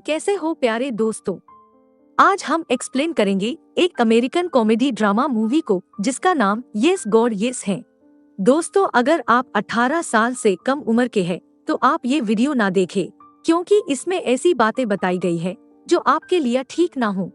कैसे हो प्यारे दोस्तों। आज हम एक्सप्लेन करेंगे एक अमेरिकन कॉमेडी ड्रामा मूवी को जिसका नाम येस गॉड येस है। दोस्तों, अगर आप 18 साल से कम उम्र के हैं तो आप ये वीडियो ना देखें, क्योंकि इसमें ऐसी बातें बताई गई है जो आपके लिए ठीक ना हो।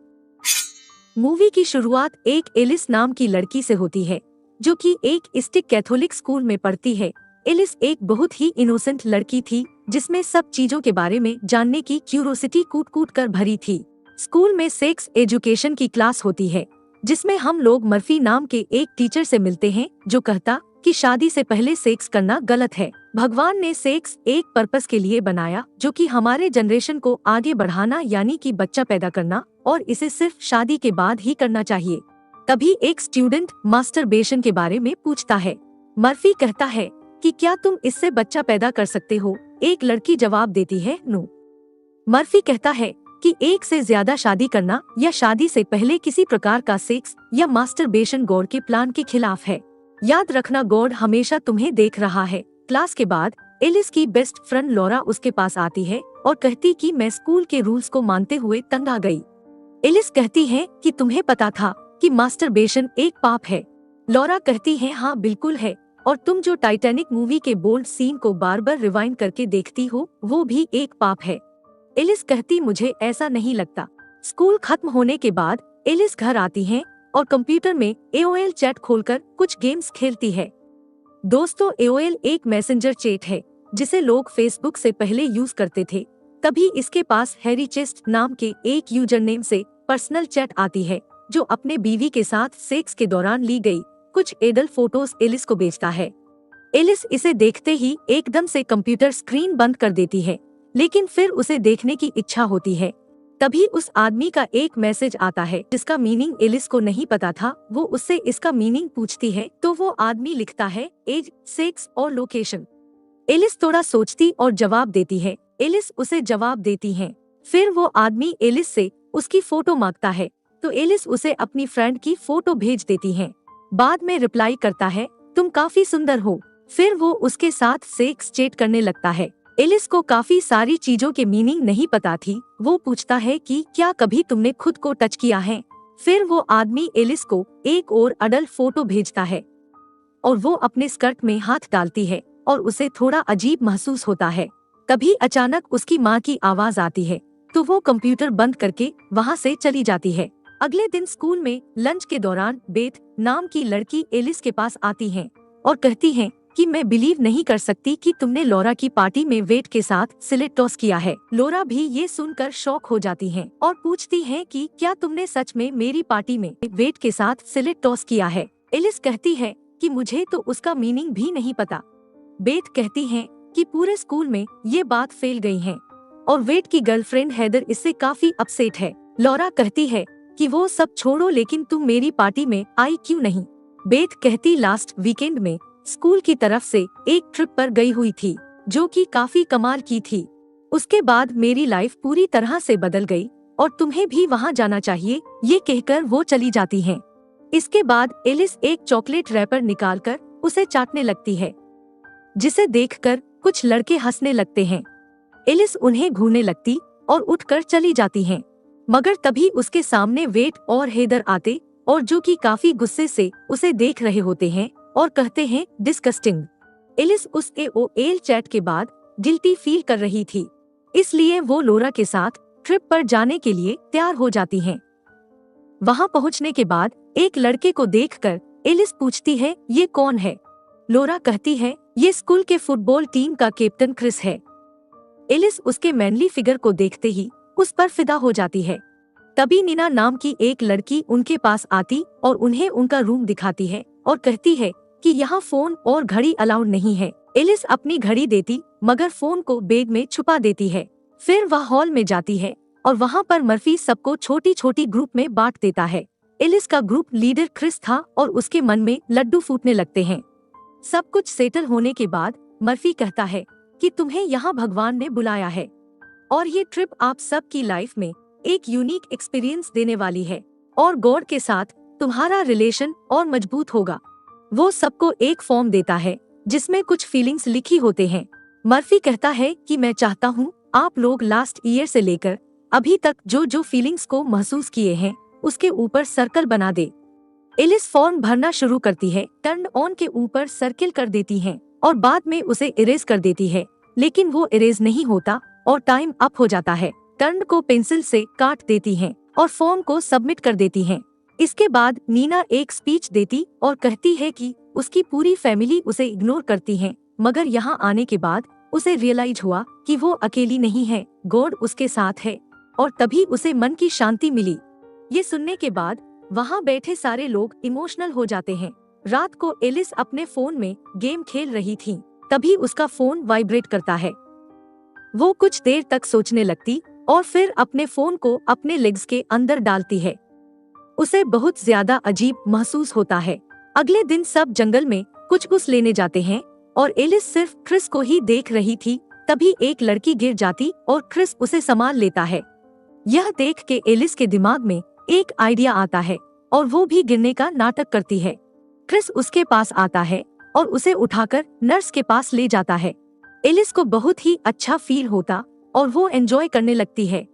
मूवी की शुरुआत एक एलिस नाम की लड़की से होती है जो कि एक स्टिक कैथोलिक स्कूल में पढ़ती है। एलिस एक बहुत ही इनोसेंट लड़की थी जिसमें सब चीजों के बारे में जानने की क्यूरोसिटी कूट कूट कर भरी थी। स्कूल में सेक्स एजुकेशन की क्लास होती है जिसमें हम लोग मर्फी नाम के एक टीचर से मिलते हैं जो कहता कि शादी से पहले सेक्स करना गलत है। भगवान ने सेक्स एक पर्पस के लिए बनाया जो कि हमारे जनरेशन को आगे बढ़ाना, यानी कि बच्चा पैदा करना, और इसे सिर्फ शादी के बाद ही करना चाहिए। तभी एक स्टूडेंट मास्टरबेशन के बारे में पूछता है। मर्फी कहता है कि क्या तुम इससे बच्चा पैदा कर सकते हो? एक लड़की जवाब देती है नो। मर्फी कहता है कि एक से ज्यादा शादी करना या शादी से पहले किसी प्रकार का सेक्स या मास्टरबेशन गॉड के प्लान के खिलाफ है। याद रखना, गॉड हमेशा तुम्हें देख रहा है। क्लास के बाद एलिस की बेस्ट फ्रेंड लॉरा उसके पास आती है और कहती कि मैं स्कूल के रूल्स को मानते हुए तंग आ गई। एलिस कहती है कि तुम्हें पता था कि मास्टरबेशन एक पाप है? लॉरा कहती है हाँ बिल्कुल है, और तुम जो टाइटैनिक मूवी के बोल्ड सीन को बार बार रिवाइंड करके देखती हो वो भी एक पाप है। एलिस कहती मुझे ऐसा नहीं लगता। स्कूल खत्म होने के बाद एलिस घर आती है और कंप्यूटर में AOL चैट खोलकर कुछ गेम्स खेलती है। दोस्तों, AOL एक मैसेंजर चैट है जिसे लोग फेसबुक से पहले यूज करते थे। तभी इसके पास हैरी चेस्ट नाम के एक यूजर नेम से पर्सनल चैट आती है जो अपने बीवी के साथ सेक्स के दौरान ली गई कुछ एडल्ट फोटोज एलिस को भेजता है। एलिस इसे देखते ही एकदम से कंप्यूटर स्क्रीन बंद कर देती है, लेकिन फिर उसे देखने की इच्छा होती है। तभी उस आदमी का एक मैसेज आता है जिसका मीनिंग एलिस को नहीं पता था। वो उससे इसका मीनिंग पूछती है तो वो आदमी लिखता है एज, सेक्स और लोकेशन। एलिस थोड़ा सोचती और जवाब देती है। एलिस उसे जवाब देती है। फिर वो आदमी एलिस से उसकी फोटो मांगता है तो एलिस उसे अपनी फ्रेंड की फोटो भेज देती है। बाद में रिप्लाई करता है तुम काफी सुंदर हो। फिर वो उसके साथ सेक्स चैट करने लगता है। एलिस को काफी सारी चीजों के मीनिंग नहीं पता थी। वो पूछता है कि क्या कभी तुमने खुद को टच किया है? फिर वो आदमी एलिस को एक और अडल्ट फोटो भेजता है और वो अपने स्कर्ट में हाथ डालती है और उसे थोड़ा अजीब महसूस होता है। तभी अचानक उसकी माँ की आवाज आती है तो वो कंप्यूटर बंद करके वहाँ से चली जाती है। अगले दिन स्कूल में लंच के दौरान बेथ नाम की लड़की एलिस के पास आती है और कहती है कि मैं बिलीव नहीं कर सकती कि तुमने लॉरा की पार्टी में वेट के साथ सिलेट टॉस किया है। लॉरा भी ये सुनकर शॉक हो जाती है और पूछती है कि क्या तुमने सच में मेरी पार्टी में वेट के साथ सिलेट टॉस किया है? एलिस कहती है कि मुझे तो उसका मीनिंग भी नहीं पता। बेथ कहती है कि पूरे स्कूल में ये बात फैल गई है और वेट की गर्लफ्रेंड हेदर इससे काफी अपसेट है। लॉरा कहती है कि वो सब छोड़ो, लेकिन तुम मेरी पार्टी में आई क्यों नहीं? बेथ कहती लास्ट वीकेंड में स्कूल की तरफ से एक ट्रिप पर गई हुई थी जो कि काफी कमाल की थी। उसके बाद मेरी लाइफ पूरी तरह से बदल गई और तुम्हें भी वहाँ जाना चाहिए। ये कहकर वो चली जाती हैं। इसके बाद एलिस एक चॉकलेट रैपर निकालकर उसे चाटने लगती है जिसे देखकर कुछ लड़के हंसने लगते हैं। एलिस उन्हें घूरने लगती और उठकर चली जाती हैं। मगर तभी उसके सामने वेट और हेदर आते और जो कि काफी गुस्से से उसे देख रहे होते हैं और कहते हैं डिस्कस्टिंग। एलिस उस AOL चैट के बाद गिल्टी फील कर रही थी, इसलिए वो लॉरा के साथ ट्रिप पर जाने के लिए तैयार हो जाती हैं। वहां पहुंचने के बाद एक लड़के को देखकर एलिस पूछती है ये कौन है? लॉरा कहती है ये स्कूल के फुटबॉल टीम का कैप्टन क्रिस है। एलिस उसके मैनली फिगर को देखते ही उस पर फिदा हो जाती है। तभी नीना नाम की एक लड़की उनके पास आती और उन्हें उनका रूम दिखाती है और कहती है कि यहाँ फोन और घड़ी अलाउड नहीं है। एलिस अपनी घड़ी देती मगर फोन को बैग में छुपा देती है। फिर वह हॉल में जाती है और वहाँ पर मर्फी सबको छोटी छोटी ग्रुप में बांट देता है। एलिस का ग्रुप लीडर क्रिस था और उसके मन में लड्डू फूटने लगते हैं। सब कुछ सेटल होने के बाद मर्फी कहता है कि तुम्हें यहाँ भगवान ने बुलाया है और ये ट्रिप आप सब की लाइफ में एक यूनिक एक्सपीरियंस देने वाली है और गॉड के साथ तुम्हारा रिलेशन और मजबूत होगा। वो सबको एक फॉर्म देता है जिसमें कुछ फीलिंग्स लिखी होते हैं। मर्फी कहता है कि मैं चाहता हूँ आप लोग लास्ट ईयर से लेकर अभी तक जो जो फीलिंग्स को महसूस किए हैं उसके ऊपर सर्कल बना दे। एलिस फॉर्म भरना शुरू करती है, टर्न ऑन के ऊपर सर्किल कर देती है और बाद में उसे इरेज कर देती है, लेकिन वो इरेज नहीं होता और टाइम अप हो जाता है। टर्न को पेंसिल से काट देती है और फॉर्म को सबमिट कर देती है। इसके बाद नीना एक स्पीच देती और कहती है कि उसकी पूरी फैमिली उसे इग्नोर करती है, मगर यहाँ आने के बाद उसे रियलाइज हुआ कि वो अकेली नहीं है, गॉड उसके साथ है, और तभी उसे मन की शांति मिली। ये सुनने के बाद वहाँ बैठे सारे लोग इमोशनल हो जाते हैं। रात को एलिस अपने फोन में गेम खेल रही थी, तभी उसका फोन वाइब्रेट करता है। वो कुछ देर तक सोचने लगती और फिर अपने फोन को अपने लेग्स के अंदर डालती है। उसे बहुत ज्यादा अजीब महसूस होता है। अगले दिन सब जंगल में कुछ लेने जाते हैं और एलिस सिर्फ क्रिस को ही देख रही थी। तभी एक लड़की गिर जाती और क्रिस उसे संभाल लेता है। यह देख के एलिस के दिमाग में एक आइडिया आता है और वो भी गिरने का नाटक करती है। क्रिस उसके पास आता है और उसे उठाकर नर्स के पास ले जाता है। एलिस को बहुत ही अच्छा फील होता और वो एंजॉय करने लगती है।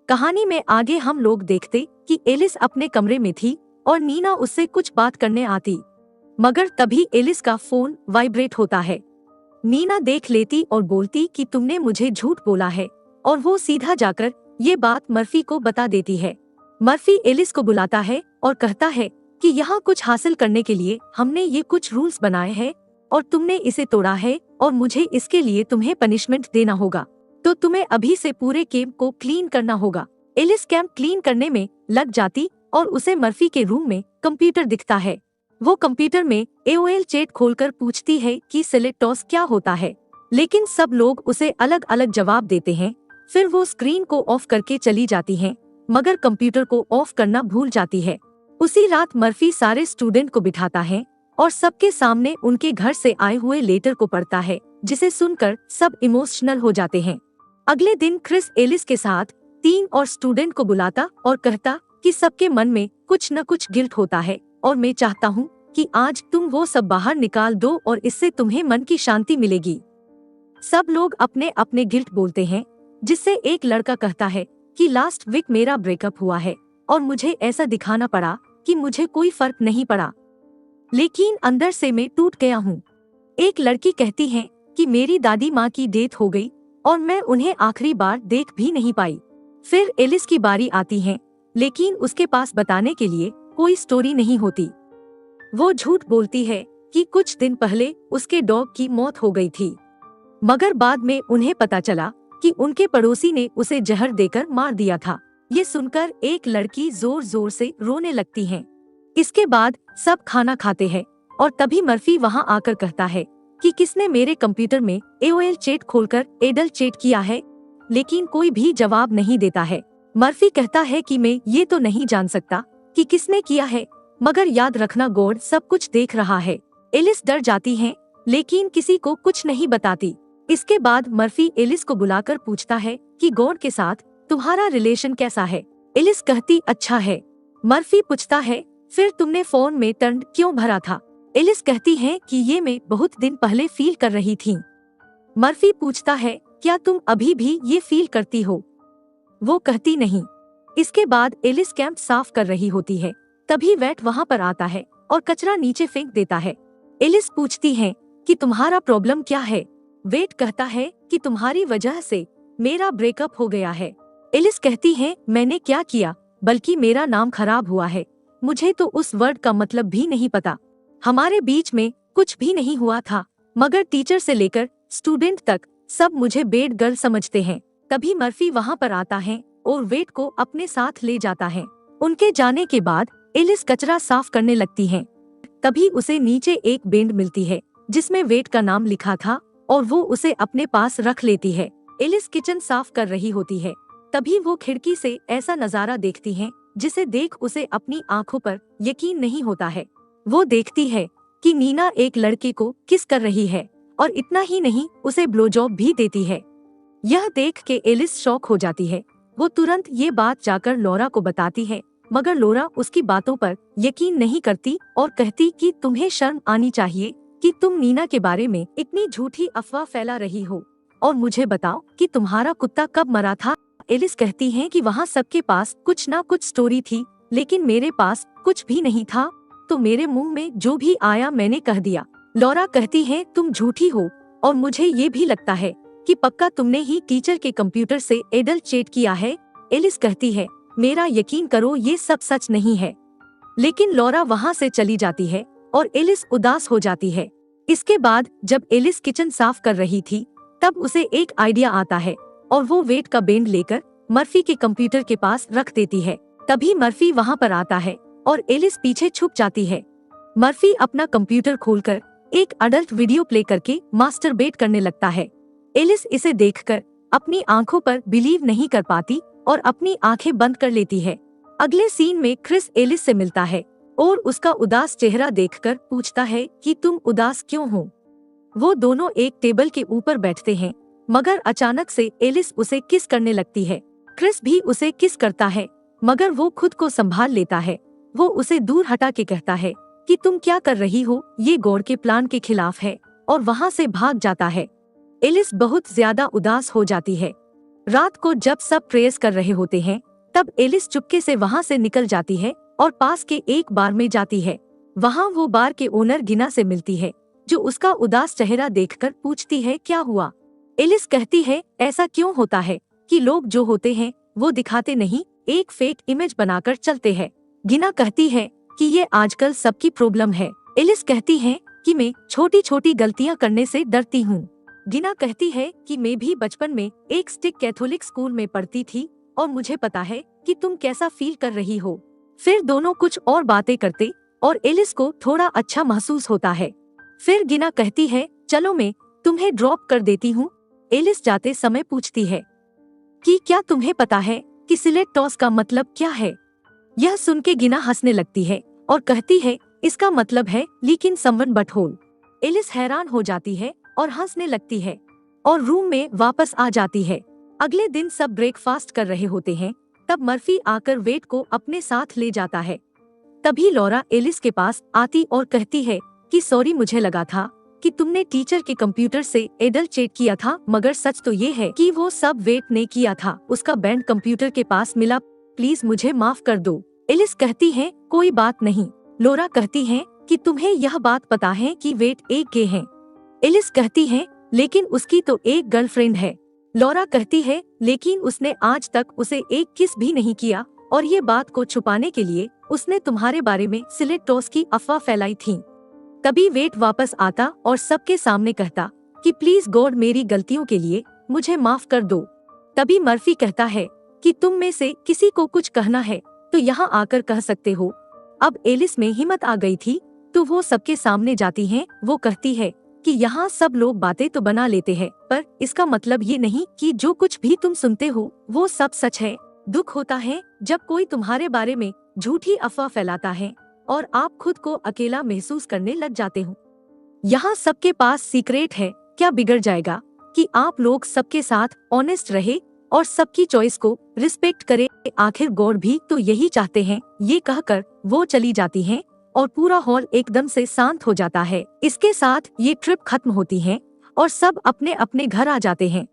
कहानी में आगे हम लोग देखते कि एलिस अपने कमरे में थी और नीना उससे कुछ बात करने आती, मगर तभी एलिस का फोन वाइब्रेट होता है। नीना देख लेती और बोलती कि तुमने मुझे झूठ बोला है, और वो सीधा जाकर ये बात मर्फी को बता देती है। मर्फी एलिस को बुलाता है और कहता है कि यहाँ कुछ हासिल करने के लिए हमने ये कुछ रूल्स बनाए हैं और तुमने इसे तोड़ा है और मुझे इसके लिए तुम्हें पनिशमेंट देना होगा, तो तुम्हें अभी से पूरे कैंप को क्लीन करना होगा। एलिस कैंप क्लीन करने में लग जाती और उसे मर्फी के रूम में कंप्यूटर दिखता है। वो कंप्यूटर में AOL चैट खोलकर पूछती है कि सेलेक्टॉस क्या होता है, लेकिन सब लोग उसे अलग अलग जवाब देते हैं। फिर वो स्क्रीन को ऑफ करके चली जाती है, मगर कंप्यूटर को ऑफ करना भूल जाती है। उसी रात मर्फी सारे स्टूडेंट को बिठाता है और सबके सामने उनके घर से आए हुए लेटर को पढ़ता है, जिसे सुनकर सब इमोशनल हो जाते हैं। अगले दिन क्रिस एलिस के साथ 3 और स्टूडेंट को बुलाता और कहता कि सबके मन में कुछ न कुछ गिल्ट होता है और मैं चाहता हूँ कि आज तुम वो सब बाहर निकाल दो और इससे तुम्हें मन की शांति मिलेगी। सब लोग अपने अपने गिल्ट बोलते हैं, जिससे एक लड़का कहता है कि लास्ट वीक मेरा ब्रेकअप हुआ है और मुझे ऐसा दिखाना पड़ा कि मुझे कोई फर्क नहीं पड़ा, लेकिन अंदर से मैं टूट गया हूँ। एक लड़की कहती है कि मेरी दादी माँ की डेथ हो गई और मैं उन्हें आखिरी बार देख भी नहीं पाई। फिर एलिस की बारी आती है, लेकिन उसके पास बताने के लिए कोई स्टोरी नहीं होती। वो झूठ बोलती है कि कुछ दिन पहले उसके डॉग की मौत हो गई थी, मगर बाद में उन्हें पता चला कि उनके पड़ोसी ने उसे जहर देकर मार दिया था। ये सुनकर एक लड़की जोर जोर से रोने लगती है। इसके बाद सब खाना खाते हैं और तभी मर्फी वहाँ आकर कहता है कि किसने मेरे कंप्यूटर में AOL चैट खोलकर एडल चैट किया है, लेकिन कोई भी जवाब नहीं देता है। मर्फी कहता है कि मैं ये तो नहीं जान सकता कि किसने किया है, मगर याद रखना गॉड सब कुछ देख रहा है। एलिस डर जाती है, लेकिन किसी को कुछ नहीं बताती। इसके बाद मर्फी एलिस को बुलाकर पूछता है कि गॉड के साथ तुम्हारा रिलेशन कैसा है। एलिस कहती अच्छा है। मर्फी पूछता है फिर तुमने फोन में टर्न क्यों भरा था। एलिस कहती है कि ये मैं बहुत दिन पहले फील कर रही थी। मर्फी पूछता है क्या तुम अभी भी ये फील करती हो। वो कहती नहीं। इसके बाद एलिस कैंप साफ कर रही होती है, तभी वेट वहाँ पर आता है और कचरा नीचे फेंक देता है। एलिस पूछती है कि तुम्हारा प्रॉब्लम क्या है। वेट कहता है कि तुम्हारी वजह से मेरा ब्रेकअप हो गया है। एलिस कहती है मैंने क्या किया, बल्कि मेरा नाम खराब हुआ है। मुझे तो उस वर्ड का मतलब भी नहीं पता। हमारे बीच में कुछ भी नहीं हुआ था, मगर टीचर से लेकर स्टूडेंट तक सब मुझे बेड गर्ल समझते हैं। तभी मर्फी वहाँ पर आता है और वेट को अपने साथ ले जाता है। उनके जाने के बाद एलिस कचरा साफ करने लगती है। तभी उसे नीचे एक बेंड मिलती है जिसमें वेट का नाम लिखा था और वो उसे अपने पास रख लेती है। एलिस किचन साफ कर रही होती है, तभी वो खिड़की से ऐसा नजारा देखती है जिसे देख उसे अपनी आंखों पर यकीन नहीं होता है। वो देखती है कि नीना एक लड़के को किस कर रही है और इतना ही नहीं उसे ब्लोजॉब भी देती है। यह देख के एलिस शॉक हो जाती है। वो तुरंत ये बात जाकर लॉरा को बताती है, मगर लॉरा उसकी बातों पर यकीन नहीं करती और कहती कि तुम्हें शर्म आनी चाहिए कि तुम नीना के बारे में इतनी झूठी अफवाह फैला रही हो, और मुझे बताओ कि तुम्हारा कुत्ता कब मरा था। एलिस कहती है कि वहाँ सबके पास कुछ ना कुछ स्टोरी थी, लेकिन मेरे पास कुछ भी नहीं था, तो मेरे मुंह में जो भी आया मैंने कह दिया। लॉरा कहती है तुम झूठी हो, और मुझे ये भी लगता है कि पक्का तुमने ही टीचर के कंप्यूटर से एडल्ट चैट किया है। एलिस कहती है मेरा यकीन करो ये सब सच नहीं है। लेकिन लॉरा वहाँ से चली जाती है और एलिस उदास हो जाती है। इसके बाद जब एलिस किचन साफ कर रही थी तब उसे एक आइडिया आता है और वो वेट का बैंड लेकर मर्फी के कंप्यूटर के पास रख देती है। तभी मर्फी वहाँ पर आता है और एलिस पीछे छुप जाती है। मर्फी अपना कंप्यूटर खोलकर एक अडल्ट वीडियो प्ले करके मास्टरबेट करने लगता है। एलिस इसे देखकर अपनी आंखों पर बिलीव नहीं कर पाती और अपनी आंखें बंद कर लेती है। अगले सीन में क्रिस एलिस से मिलता है और उसका उदास चेहरा देखकर पूछता है कि तुम उदास क्यों हो। वो दोनों एक टेबल के ऊपर बैठते हैं, मगर अचानक से एलिस उसे किस करने लगती है। क्रिस भी उसे किस करता है, मगर वो खुद को संभाल लेता है। वो उसे दूर हटा के कहता है कि तुम क्या कर रही हो, ये गॉड के प्लान के खिलाफ है, और वहाँ से भाग जाता है। एलिस बहुत ज्यादा उदास हो जाती है। रात को जब सब प्रेयर्स कर रहे होते हैं तब एलिस चुपके से वहाँ से निकल जाती है और पास के एक बार में जाती है। वहाँ वो बार के ओनर गिना से मिलती है, जो उसका उदास चेहरा देखकर पूछती है क्या हुआ। एलिस कहती है ऐसा क्यों होता है कि लोग जो होते हैं वो दिखाते नहीं, एक फेक इमेज बनाकर चलते हैं। गिना कहती है कि ये आजकल सबकी प्रॉब्लम है। एलिस कहती है कि मैं छोटी छोटी गलतियाँ करने से डरती हूँ। गिना कहती है कि मैं भी बचपन में एक स्टिक कैथोलिक स्कूल में पढ़ती थी और मुझे पता है कि तुम कैसा फील कर रही हो। फिर दोनों कुछ और बातें करते और एलिस को थोड़ा अच्छा महसूस होता है। फिर गिना कहती है चलो मैं तुम्हें ड्रॉप कर देती हूँ। एलिस जाते समय पूछती है कि क्या तुम्हें पता है कि सिलेट टॉस का मतलब क्या है। यह सुन के गिना हंसने लगती है और कहती है इसका मतलब है लेकिन समवन बट होल। एलिस हैरान हो जाती है और हंसने लगती है और रूम में वापस आ जाती है। अगले दिन सब ब्रेकफास्ट कर रहे होते हैं, तब मर्फी आकर वेट को अपने साथ ले जाता है। तभी लॉरा एलिस के पास आती और कहती है कि सॉरी, मुझे लगा था कि तुमने टीचर के कंप्यूटर से एडल्ट चैट किया था, मगर सच तो ये है कि वो सब वेट ने किया था। उसका बैंड कंप्यूटर के पास मिला, प्लीज मुझे माफ कर दो। एलिस कहती है कोई बात नहीं। लॉरा कहती है कि तुम्हें यह बात पता है कि वेट एक गे है। एलिस कहती है लेकिन उसकी तो एक गर्लफ्रेंड है। लॉरा कहती है लेकिन उसने आज तक उसे एक किस भी नहीं किया, और ये बात को छुपाने के लिए उसने तुम्हारे बारे में सिलेट टॉस की अफवाह फैलाई थी। तभी वेट वापस आता और सबके सामने कहता कि प्लीज गॉड मेरी गलतियों के लिए मुझे माफ कर दो। तभी मर्फी कहता है कि तुम में से किसी को कुछ कहना है तो यहाँ आकर कह सकते हो। अब एलिस में हिम्मत आ गई थी तो वो सबके सामने जाती है। वो कहती है कि यहाँ सब लोग बातें तो बना लेते हैं, पर इसका मतलब ये नहीं कि जो कुछ भी तुम सुनते हो वो सब सच है। दुख होता है जब कोई तुम्हारे बारे में झूठी अफवाह फैलाता है और आप खुद को अकेला महसूस करने लग जाते हो। यहाँ सबके पास सीक्रेट है, क्या बिगड़ जाएगा कि आप लोग सबके साथ ऑनेस्ट रहे और सबकी चॉइस को रिस्पेक्ट करे। आखिर गॉड भी तो यही चाहते हैं। ये कहकर वो चली जाती हैं और पूरा हॉल एकदम से शांत हो जाता है। इसके साथ ये ट्रिप खत्म होती है और सब अपने अपने घर आ जाते हैं।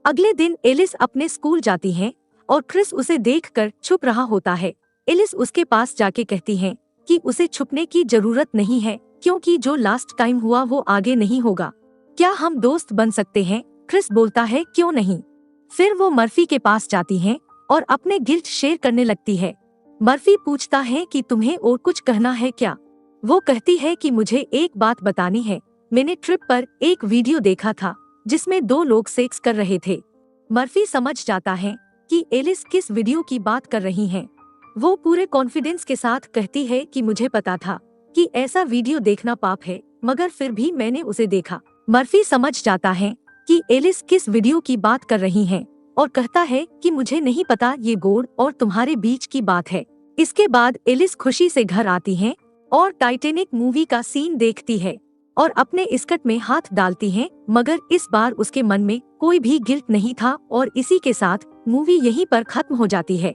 अगले दिन एलिस अपने स्कूल जाती है और क्रिस उसे देखकर छुप रहा होता है। एलिस उसके पास जाके कहती है कि उसे छुपने की जरूरत नहीं है, क्योंकि जो लास्ट टाइम हुआ वो आगे नहीं होगा। क्या हम दोस्त बन सकते हैं? क्रिस बोलता है क्यों नहीं। फिर वो मर्फी के पास जाती है और अपने गिल्ट शेयर करने लगती है। मर्फी पूछता है कि तुम्हें और कुछ कहना है क्या। वो कहती है कि मुझे एक बात बतानी है। मैंने ट्रिप पर एक वीडियो देखा था जिसमें 2 लोग सेक्स कर रहे थे। मर्फी समझ जाता है कि एलिस किस वीडियो की बात कर रही हैं। वो पूरे कॉन्फिडेंस के साथ कहती है कि मुझे पता था कि ऐसा वीडियो देखना पाप है, मगर फिर भी मैंने उसे देखा। मर्फी समझ जाता है कि एलिस किस वीडियो की बात कर रही हैं और कहता है कि मुझे नहीं पता, ये गॉड और तुम्हारे बीच की बात है। इसके बाद एलिस खुशी से घर आती है और टाइटैनिक मूवी का सीन देखती है और अपने स्कर्ट में हाथ डालती है, मगर इस बार उसके मन में कोई भी गिल्ट नहीं था और इसी के साथ मूवी यहीं पर खत्म हो जाती है।